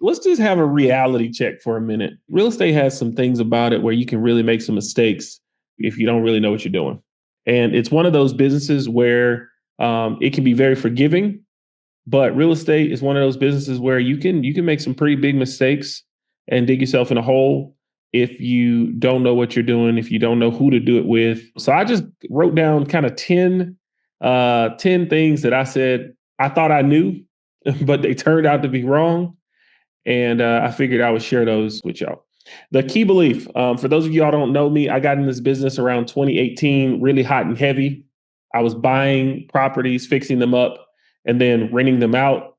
let's just have a reality check for a minute. Real estate has some things about it where you can really make some mistakes if you don't really know what you're doing. And it's one of those businesses where it can be very forgiving, but real estate is one of those businesses where you can make some pretty big mistakes and dig yourself in a hole if you don't know what you're doing, if you don't know who to do it with. So I just wrote down kind of 10 things that I said I thought I knew, but they turned out to be wrong. And I figured I would share those with y'all. The key belief, for those of y'all don't know me, I got in this business around 2018, really hot and heavy. I was buying properties, fixing them up, and then renting them out.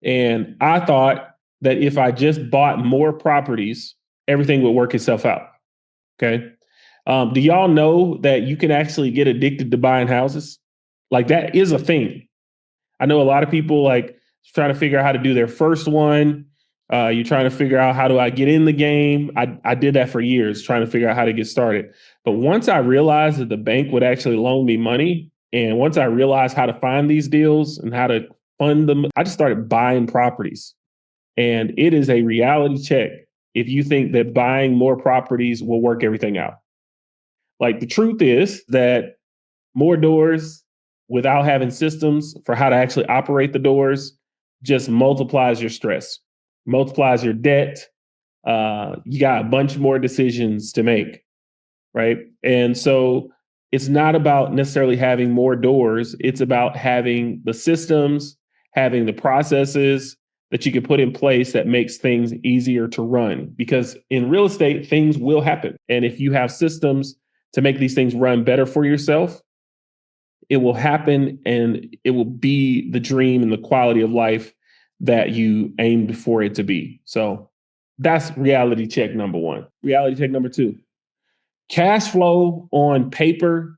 And I thought that if I just bought more properties, everything would work itself out. Okay. Do y'all know that you can actually get addicted to buying houses? Like that is a thing. I know a lot of people like trying to figure out how to do their first one. You're trying to figure out how do I get in the game. I did that for years, trying to figure out how to get started. But once I realized that the bank would actually loan me money, and once I realized how to find these deals and how to fund them, I just started buying properties. And it is a reality check if you think that buying more properties will work everything out. Like the truth is that more doors without having systems for how to actually operate the doors just multiplies your stress, multiplies your debt. You got a bunch more decisions to make, right? And so it's not about necessarily having more doors. It's about having the systems, having the processes that you can put in place that makes things easier to run. Because in real estate, things will happen. And if you have systems to make these things run better for yourself, it will happen and it will be the dream and the quality of life that you aimed for it to be. So that's reality check number one. Reality check number two. Cash flow on paper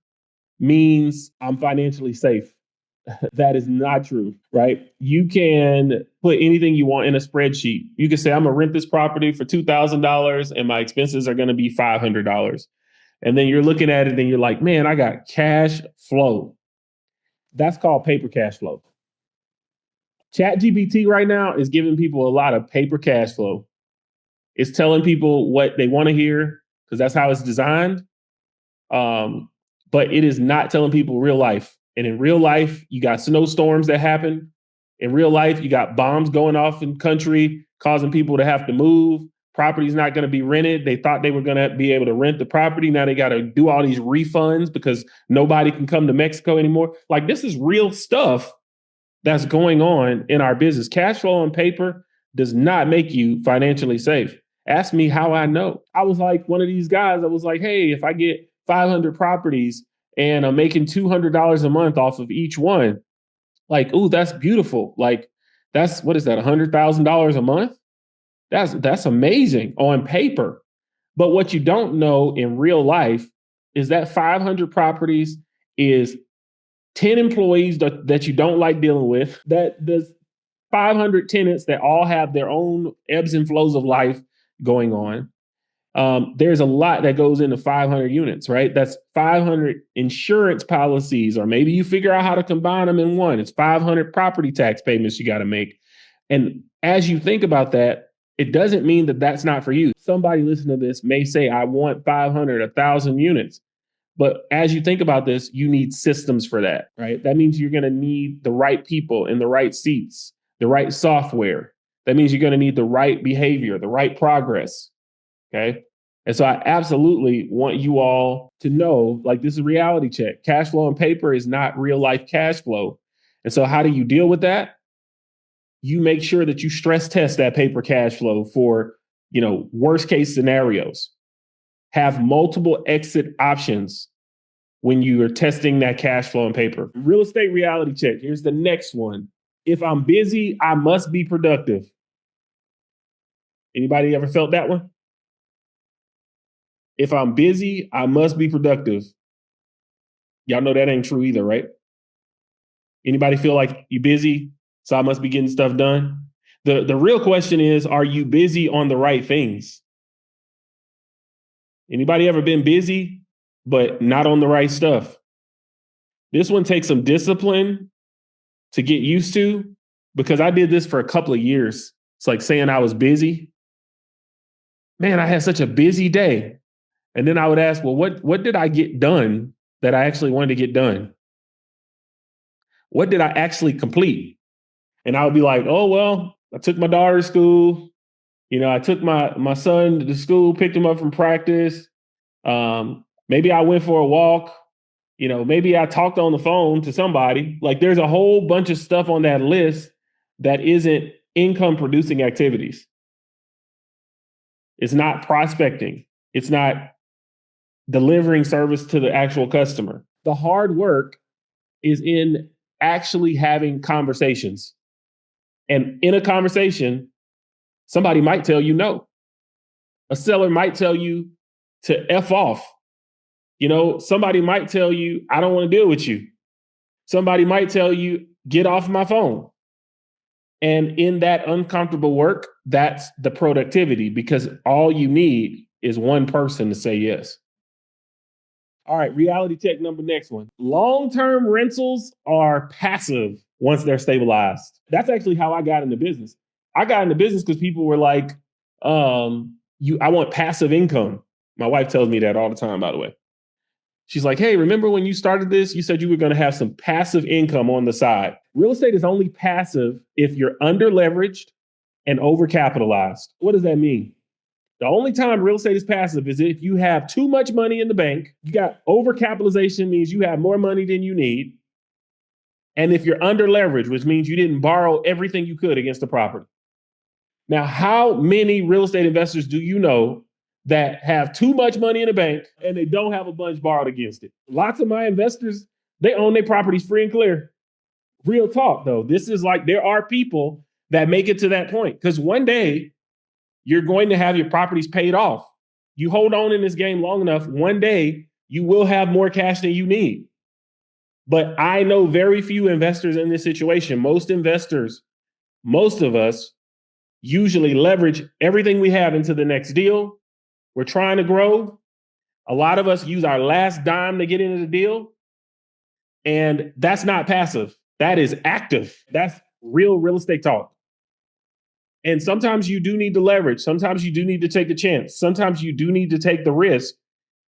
means I'm financially safe. That is not true, right? You can put anything you want in a spreadsheet. You can say, I'm going to rent this property for $2,000 and my expenses are going to be $500. And then you're looking at it and you're like, man, I got cash flow. That's called paper cash flow. ChatGPT right now is giving people a lot of paper cash flow. It's telling people what they want to hear because that's how it's designed. But it is not telling people real life. And in real life, you got snowstorms that happen. In real life, you got bombs going off in country, causing people to have to move. Property's not going to be rented. They thought they were going to be able to rent the property. Now they got to do all these refunds because nobody can come to Mexico anymore. Like this is real stuff that's going on in our business. Cash flow on paper does not make you financially safe. Ask me how I know. I was like one of these guys. I was like, hey, if I get 500 properties and I'm making $200 a month off of each one, like, ooh, that's beautiful. Like, that's what is that? $100,000 a month? That's amazing on paper. But what you don't know in real life is that 500 properties is 10 employees that you don't like dealing with. That there's 500 tenants that all have their own ebbs and flows of life going on. There's a lot that goes into 500 units, right? That's 500 insurance policies, or maybe you figure out how to combine them in one. It's 500 property tax payments you got to make. And as you think about that, it doesn't mean that that's not for you. Somebody listening to this may say, I want 500, 1,000 units. But as you think about this, you need systems for that, right? That means you're going to need the right people in the right seats, the right software. That means you're going to need the right behavior, the right progress. Okay. And so I absolutely want you all to know, like, this is a reality check. Cash flow on paper is not real life cash flow. And so how do you deal with that? You make sure that you stress test that paper cash flow for, worst case scenarios. Have multiple exit options when you are testing that cash flow on paper. Real estate reality check. Here's the next one. If I'm busy, I must be productive. Anybody ever felt that one? If I'm busy, I must be productive. Y'all know that ain't true either, right? Anybody feel like you're busy, so I must be getting stuff done? The real question is, are you busy on the right things? Anybody ever been busy, but not on the right stuff? This one takes some discipline to get used to, because I did this for a couple of years. It's like saying I was busy. Man, I had such a busy day. And then I would ask, well, what did I get done that I actually wanted to get done? What did I actually complete? And I would be like, oh, well, I took my daughter to school. I took my son to school, picked him up from practice. Maybe I went for a walk. Maybe I talked on the phone to somebody. Like there's a whole bunch of stuff on that list that isn't income producing activities. It's not prospecting. It's not delivering service to the actual customer. The hard work is in actually having conversations. And in a conversation, somebody might tell you no. A seller might tell you to F off. Somebody might tell you, I don't want to deal with you. Somebody might tell you, get off my phone. And in that uncomfortable work, that's the productivity because all you need is one person to say yes. All right, reality check number next one. Long-term rentals are passive once they're stabilized. That's actually how I got into business. I got into business because people were like, I want passive income. My wife tells me that all the time, by the way. She's like, hey, remember when you started this, you said you were going to have some passive income on the side. Real estate is only passive if you're under leveraged and overcapitalized. What does that mean? The only time real estate is passive is if you have too much money in the bank. You got overcapitalization, means you have more money than you need. And if you're under leverage, which means you didn't borrow everything you could against the property. Now, how many real estate investors do you know that have too much money in the bank and they don't have a bunch borrowed against it? Lots of my investors, they own their properties free and clear. Real talk, though. This is like there are people that make it to that point because one day you're going to have your properties paid off. You hold on in this game long enough, one day you will have more cash than you need. But I know very few investors in this situation. Most investors, most of us, usually leverage everything we have into the next deal. We're trying to grow. A lot of us use our last dime to get into the deal. And that's not passive. That is active. That's real estate talk. And sometimes you do need to leverage. Sometimes you do need to take a chance. Sometimes you do need to take the risk,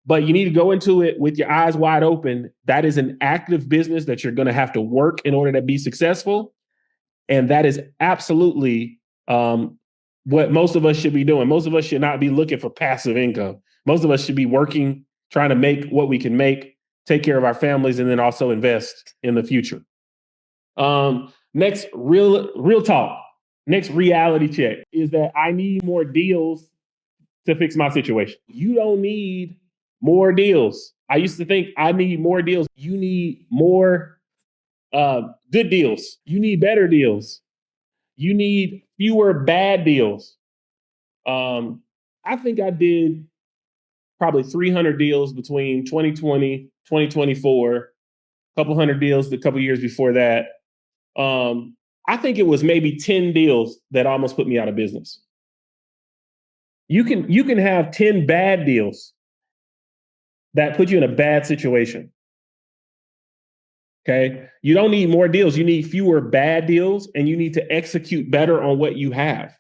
but you need to go into it with your eyes wide open. That is an active business that you're going to have to work in order to be successful. And that is absolutely what most of us should be doing. Most of us should not be looking for passive income. Most of us should be working, trying to make what we can make, take care of our families, and then also invest in the future. Next, real talk. Next reality check is that I need more deals to fix my situation. You don't need more deals. I used to think I need more deals. You need more good deals. You need better deals. You need fewer bad deals. I think I did probably 300 deals between 2020, 2024, a couple hundred deals the couple years before that. I think it was maybe 10 deals that almost put me out of business. You can have 10 bad deals that put you in a bad situation. Okay. You don't need more deals. You need fewer bad deals and you need to execute better on what you have.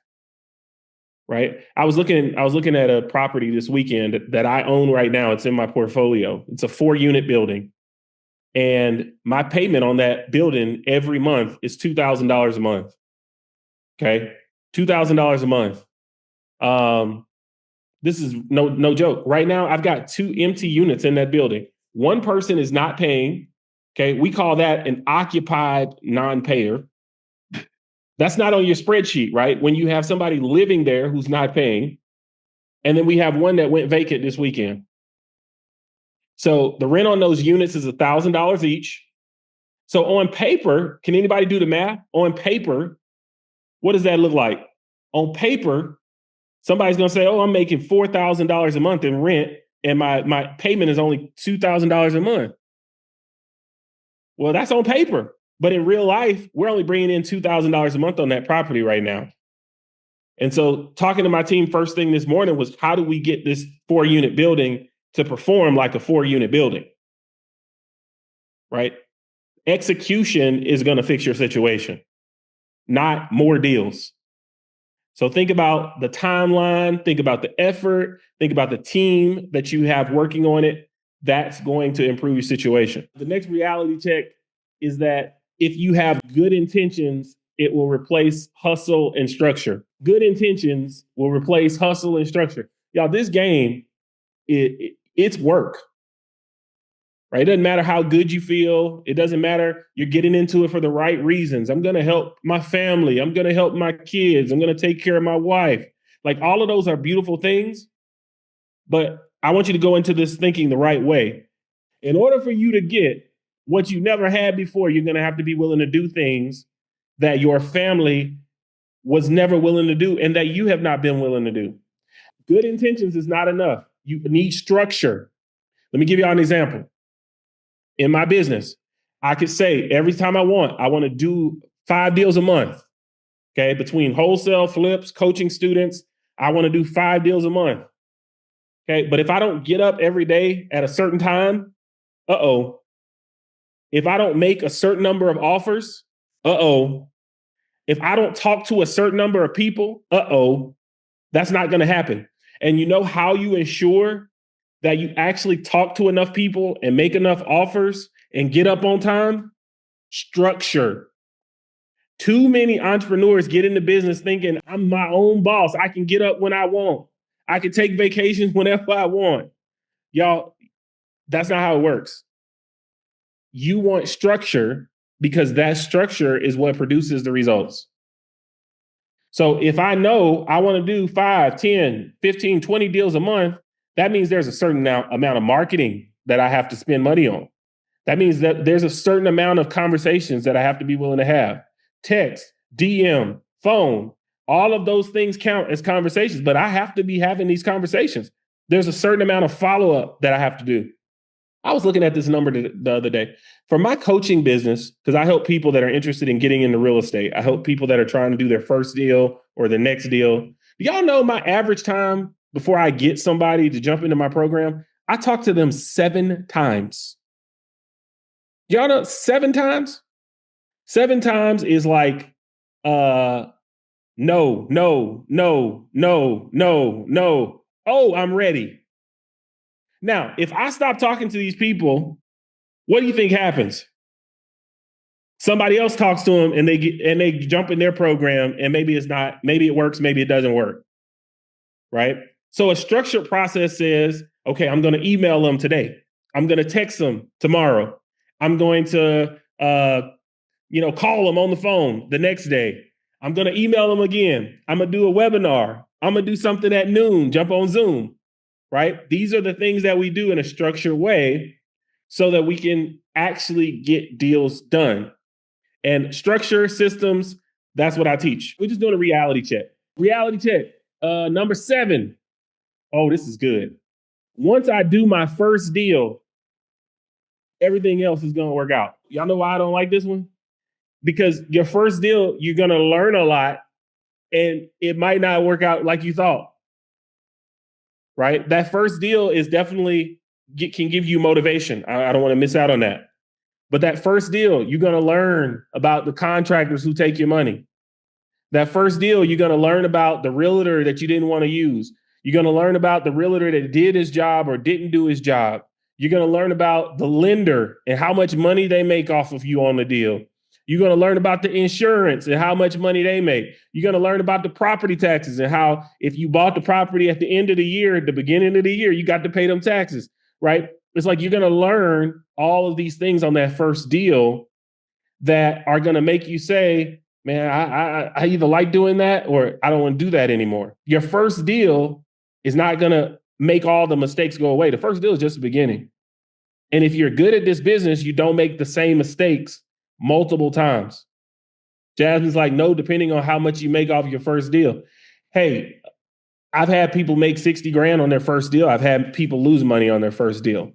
Right. I was looking at a property this weekend that I own right now. It's in my portfolio. It's a 4-unit building. And my payment on that building every month is $2,000 a month. Okay. $2,000 a month. This is no joke. Right now, I've got 2 empty units in that building. One person is not paying. Okay. We call that an occupied non-payer. That's not on your spreadsheet, right? When you have somebody living there who's not paying. And then we have one that went vacant this weekend. So the rent on those units is $1,000 each. So on paper, can anybody do the math? On paper, what does that look like? On paper, somebody's going to say, oh, I'm making $4,000 a month in rent and my payment is only $2,000 a month. Well, that's on paper. But in real life, we're only bringing in $2,000 a month on that property right now. And so talking to my team first thing this morning was, how do we get this 4-unit building to perform like a 4-unit building? Right? Execution is going to fix your situation, not more deals. So think about the timeline, think about the effort, think about the team that you have working on it. That's going to improve your situation. The next reality check is that if you have good intentions, it will replace hustle and structure. Good intentions will replace hustle and structure. Y'all, this game, it's work, right? It doesn't matter how good you feel. It doesn't matter. You're getting into it for the right reasons. I'm going to help my family. I'm going to help my kids. I'm going to take care of my wife. Like all of those are beautiful things, but I want you to go into this thinking the right way. In order for you to get what you never had before, you're going to have to be willing to do things that your family was never willing to do and that you have not been willing to do. Good intentions is not enough. You need structure. Let me give you all an example. In my business, I could say every time I want to do 5 deals a month. Okay. Between wholesale, flips, coaching students, I want to do 5 deals a month. Okay. But if I don't get up every day at a certain time, if I don't make a certain number of offers, if I don't talk to a certain number of people, that's not going to happen. And you know how you ensure that you actually talk to enough people and make enough offers and get up on time? Structure. Too many entrepreneurs get into business thinking, I'm my own boss. I can get up when I want. I can take vacations whenever I want. Y'all, that's not how it works. You want structure because that structure is what produces the results. So if I know I want to do 5, 10, 15, 20 deals a month, that means there's a certain amount of marketing that I have to spend money on. That means that there's a certain amount of conversations that I have to be willing to have. Text, DM, phone, all of those things count as conversations, but I have to be having these conversations. There's a certain amount of follow-up that I have to do. I was looking at this number the other day. For my coaching business, because I help people that are interested in getting into real estate. I help people that are trying to do their first deal or their next deal. Do y'all know my average time before I get somebody to jump into my program? I talk to them 7 times. Y'all know 7 times? 7 times is like, no, no, no, no, no, no. Oh, I'm ready. Now, if I stop talking to these people, what do you think happens? Somebody else talks to them and they jump in their program, and maybe it works, maybe it doesn't work. Right? So a structured process says, okay, I'm going to email them today. I'm going to text them tomorrow. I'm going to call them on the phone the next day. I'm going to email them again. I'm going to do a webinar. I'm going to do something at noon, jump on Zoom. Right? These are the things that we do in a structured way so that we can actually get deals done. And structure, systems, that's what I teach. We're just doing a reality check. Reality check. Number 7. Oh, this is good. Once I do my first deal, everything else is going to work out. Y'all know why I don't like this one? Because your first deal, you're going to learn a lot and it might not work out like you thought. Right? That first deal is definitely can give you motivation. I don't want to miss out on that. But that first deal, you're going to learn about the contractors who take your money. That first deal, you're going to learn about the realtor that you didn't want to use. You're going to learn about the realtor that did his job or didn't do his job. You're going to learn about the lender and how much money they make off of you on the deal. You're going to learn about the insurance and how much money they make. You're going to learn about the property taxes and how if you bought the property at the end of the year, at the beginning of the year, you got to pay them taxes, right? It's like you're going to learn all of these things on that first deal that are going to make you say, man, I either like doing that or I don't want to do that anymore. Your first deal is not going to make all the mistakes go away. The first deal is just the beginning. And if you're good at this business, you don't make the same mistakes multiple times. Jasmine's like, no, depending on how much you make off your first deal. Hey, I've had people make 60 grand on their first deal. I've had people lose money on their first deal,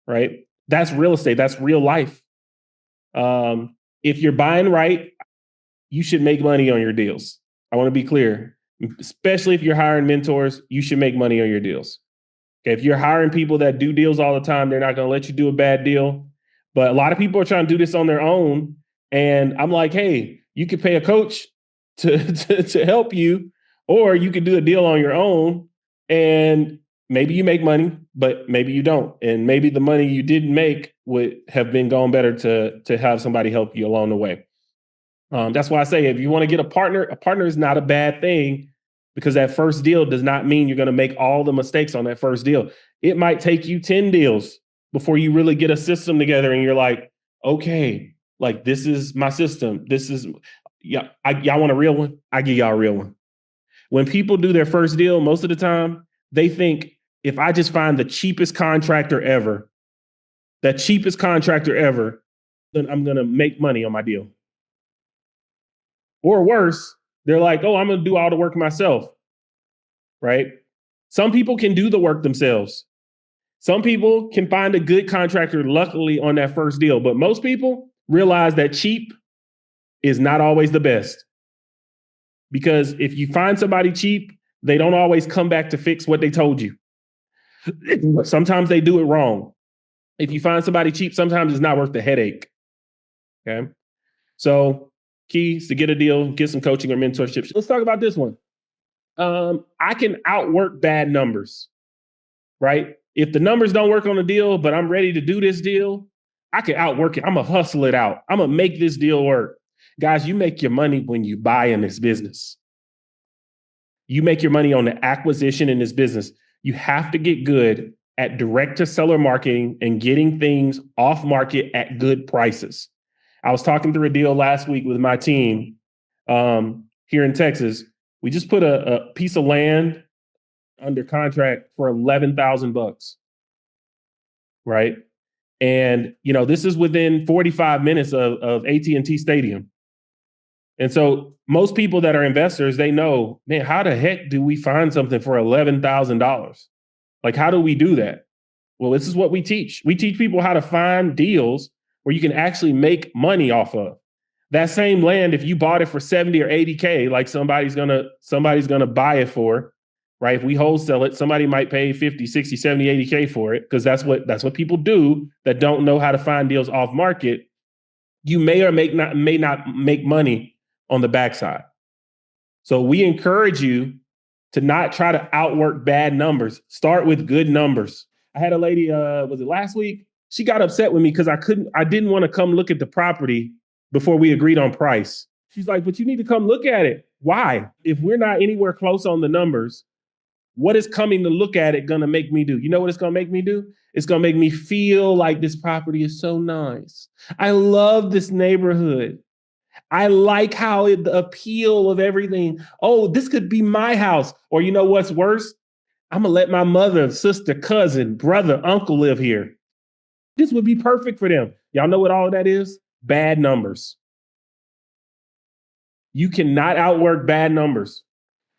right? That's real estate. That's real life. If you're buying right, you should make money on your deals. I want to be clear, especially if you're hiring mentors, you should make money on your deals. Okay, if you're hiring people that do deals all the time, they're not going to let you do a bad deal. But a lot of people are trying to do this on their own. And I'm like, hey, you could pay a coach to help you, or you could do a deal on your own and maybe you make money, but maybe you don't. And maybe the money you didn't make would have been gone better to have somebody help you along the way. That's why I say if you want to get a partner is not a bad thing because that first deal does not mean you're going to make all the mistakes on that first deal. It might take you 10 deals before you really get a system together and you're like, okay, like this is my system. This is, yeah, y'all want a real one? I give y'all a real one. When people do their first deal, most of the time, they think if I just find the cheapest contractor ever, then I'm going to make money on my deal. Or worse, they're like, oh, I'm going to do all the work myself, right? Some people can do the work themselves. Some people can find a good contractor, luckily, on that first deal. But most people realize that cheap is not always the best. Because if you find somebody cheap, they don't always come back to fix what they told you. Sometimes they do it wrong. If you find somebody cheap, sometimes it's not worth the headache. Okay. So, keys to get a deal, get some coaching or mentorship. Let's talk about this one. I can outwork bad numbers, right? If the numbers don't work on a deal, but I'm ready to do this deal, I can outwork it. I'm going to hustle it out. I'm going to make this deal work. Guys, you make your money when you buy in this business. You make your money on the acquisition in this business. You have to get good at direct to seller marketing and getting things off market at good prices. I was talking through a deal last week with my team here in Texas. We just put a piece of land under contract for $11,000, right? And this is within 45 minutes of AT&T Stadium. And so most people that are investors, they know, man, how the heck do we find something for $11,000? Like, how do we do that? Well, this is what we teach. We teach people how to find deals where you can actually make money off of. That same land, if you bought it for 70 or 80K, like somebody's gonna buy it for, right? If we wholesale it, somebody might pay 50, 60, 70, 80K for it, because that's what people do that don't know how to find deals off market. You may or may not make money on the backside. So we encourage you to not try to outwork bad numbers. Start with good numbers. I had a lady, was it last week? She got upset with me because I didn't want to come look at the property before we agreed on price. She's like, but you need to come look at it. Why? If we're not anywhere close on the numbers, what is coming to look at it going to make me do? You know what it's going to make me do? It's going to make me feel like this property is so nice. I love this neighborhood. I like how the appeal of everything. Oh, this could be my house. Or you know what's worse? I'm going to let my mother, sister, cousin, brother, uncle live here. This would be perfect for them. Y'all know what all of that is? Bad numbers. You cannot outwork bad numbers.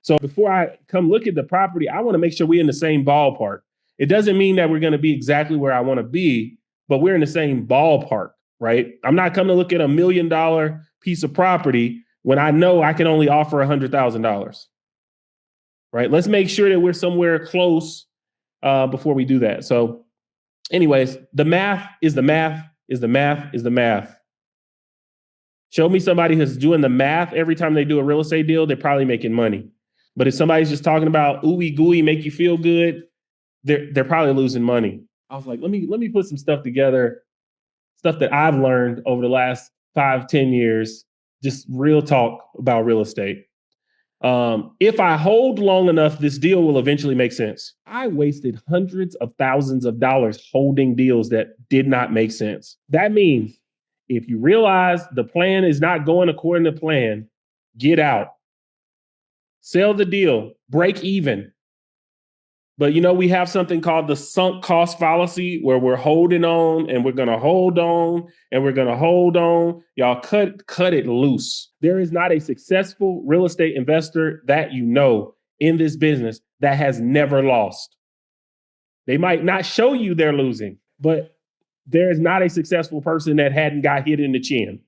So before I come look at the property, I want to make sure we're in the same ballpark. It doesn't mean that we're going to be exactly where I want to be, but we're in the same ballpark, right? I'm not coming to look at $1 million piece of property when I know I can only offer $100,000, right? Let's make sure that we're somewhere close before we do that. So anyways, the math is the math is the math is the math. Show me somebody who's doing the math every time they do a real estate deal, they're probably making money. But if somebody's just talking about ooey gooey, make you feel good, they're probably losing money. I was like, let me put some stuff together, stuff that I've learned over the last 5-10 years, just real talk about real estate. If I hold long enough, this deal will eventually make sense. I wasted hundreds of thousands of dollars holding deals that did not make sense. That means if you realize the plan is not going according to plan, get out. Sell the deal, break even. But we have something called the sunk cost fallacy where we're holding on and we're going to hold on and we're going to hold on. Y'all cut it loose. There is not a successful real estate investor that in this business that has never lost. They might not show you they're losing, but there is not a successful person that hadn't got hit in the chin.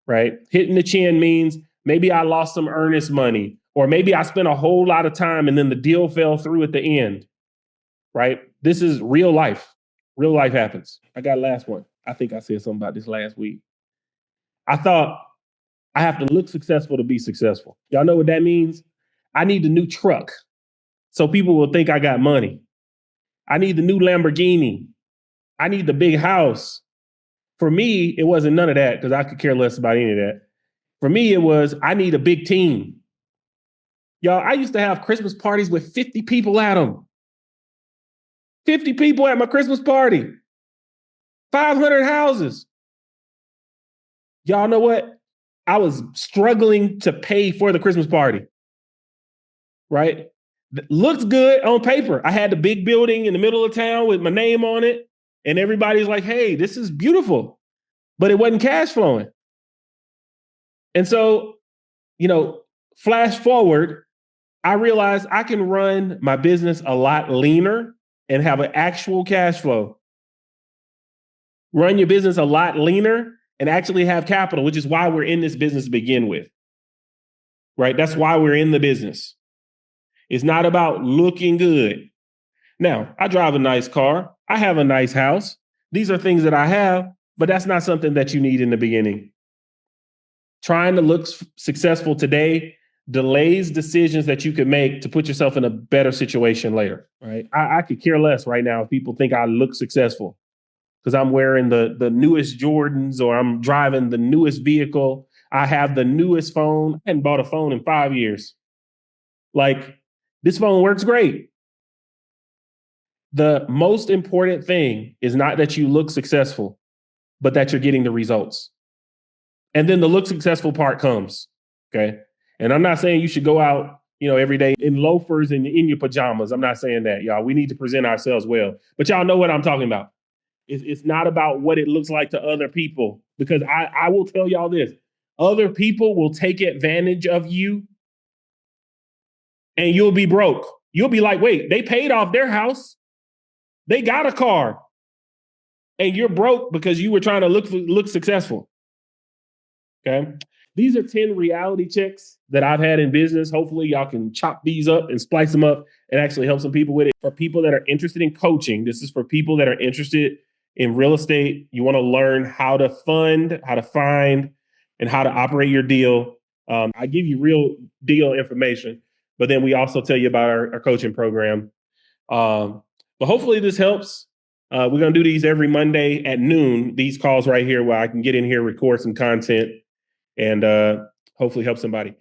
Right? Hitting the chin means maybe I lost some earnest money, or maybe I spent a whole lot of time and then the deal fell through at the end. Right? This is real life. Real life happens. I got last one. I think I said something about this last week. I thought I have to look successful to be successful. Y'all know what that means? I need the new truck so people will think I got money. I need the new Lamborghini. I need the big house. For me, it wasn't none of that because I could care less about any of that. For me, it was I need a big team. Y'all, I used to have Christmas parties with 50 people at them. 50 people at my Christmas party. 500 houses. Y'all know what? I was struggling to pay for the Christmas party. Right? Looks good on paper. I had the big building in the middle of town with my name on it. And everybody's like, hey, this is beautiful. But it wasn't cash flowing. And so, flash forward, I realized I can run my business a lot leaner and have an actual cash flow. Run your business a lot leaner and actually have capital, which is why we're in this business to begin with. Right? That's why we're in the business. It's not about looking good. Now, I drive a nice car. I have a nice house. These are things that I have, but that's not something that you need in the beginning. Trying to look successful today delays decisions that you could make to put yourself in a better situation later. Right? I could care less right now if people think I look successful because I'm wearing the newest Jordans or I'm driving the newest vehicle. I have the newest phone. I hadn't bought a phone in 5 years. Like, this phone works great. The most important thing is not that you look successful, but that you're getting the results. And then the look successful part comes. Okay. And I'm not saying you should go out, every day in loafers and in your pajamas. I'm not saying that, y'all. We need to present ourselves well. But y'all know what I'm talking about. It's not about what it looks like to other people, because I will tell y'all this. Other people will take advantage of you and you'll be broke. You'll be like, wait, they paid off their house. They got a car. And you're broke because you were trying to look successful. Okay. These are 10 reality checks that I've had in business. Hopefully y'all can chop these up and splice them up and actually help some people with it. For people that are interested in coaching, this is for people that are interested in real estate. You want to learn how to fund, how to find, and how to operate your deal. I give you real deal information, but then we also tell you about our coaching program. But hopefully this helps. We're going to do these every Monday at noon, these calls right here where I can get in here, record some content, and hopefully help somebody.